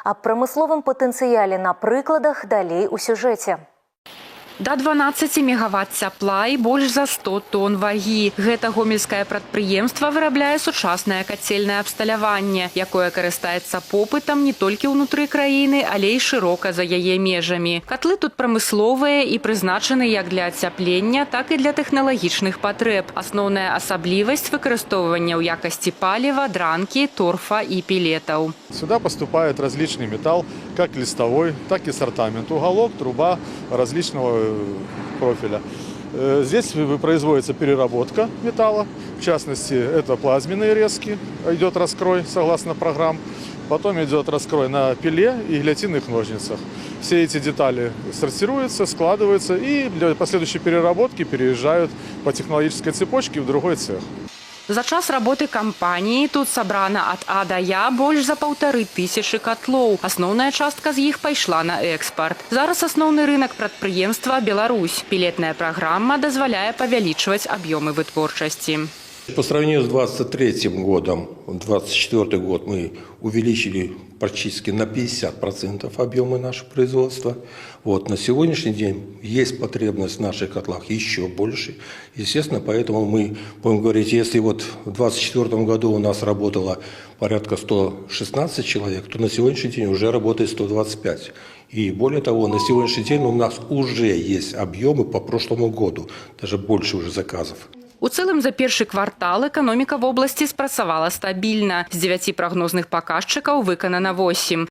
Аб прамысловым патэнцыяле на прыкладах далей у сюжэце. До 12 мегаватт цяпла і больш за 100 тонн вагі. Гэта гомельскае прадпрыемства вырабляе сучаснае кацельнае абсталяванне, якое карыстаецца попытам не толькі ўнутры краіны, але і шырока за яе межамі. Катлы тут прамысловыя і прызначаны як для ацяплення, так і для тэхналагічных патрэб. Асноўная асаблівасць выкарыстоўвання ў якасці паліва, дранкі, торфа і пелетаў. Сюда поступает различный металл, как листовой, так и сортамент. Уголок, труба различного профиля. Здесь производится переработка металла. В частности, это плазменные резки. Идет раскрой согласно программ. Потом идет раскрой на пиле и гильотинных ножницах. Все эти детали сортируются, складываются и для последующей переработки переезжают по технологической цепочке в другой цех. За час работы кампаніі тут сабрана ад А да Я больш за 1500 катлоў. Асноўная частка з іх пайшла на экспарт. Зараз асноўны рынак прадпрыемства Беларусь. Пілетная праграма дазваляе павялічваць аб'ёмы вытворчасці. По сравнению с 2023 годом, 2024 год мы увеличили практически на 50% объемы нашего производства. На сегодняшний день есть потребность в наших котлах еще больше. Естественно, поэтому мы будем говорить, если в 2024 году у нас работало порядка 116 человек, то на сегодняшний день уже работает 125. И более того, на сегодняшний день у нас уже есть объемы по прошлому году, даже больше уже заказов. У цэлым за першы квартал эканоміка вобласці спрацавала стабільна. З 9 прагнозных паказчыкаў выканана 8.